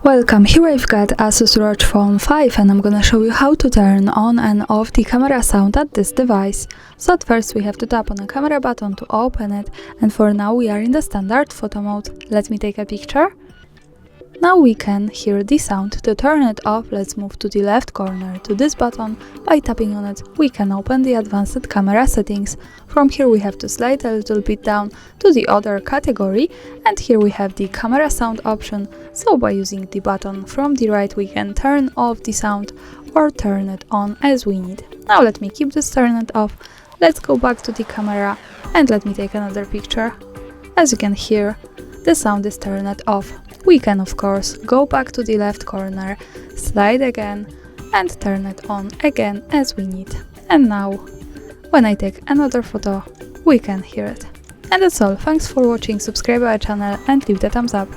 Welcome, here I've got ASUS ROG Phone 5 and I'm gonna show you how to turn on and off the camera sound at this device. So at first we have to tap on the camera button to open it, and for now we are in the standard photo mode. Let me take a picture. Now we can hear the sound. To turn it off, let's move to the left corner to this button. By tapping on it, we can open the advanced camera settings. From here we have to slide a little bit down to the other category, and here we have the camera sound option. So by using the button from the right, we can turn off the sound or turn it on as we need. Now let me keep this turned off. Let's go back to the camera and let me take another picture. As you can hear, the sound is turned off. We can of course go back to the left corner, slide again and turn it on again as we need. And now, when I take another photo, we can hear it. And that's all. Thanks for watching, subscribe our channel and leave the thumbs up.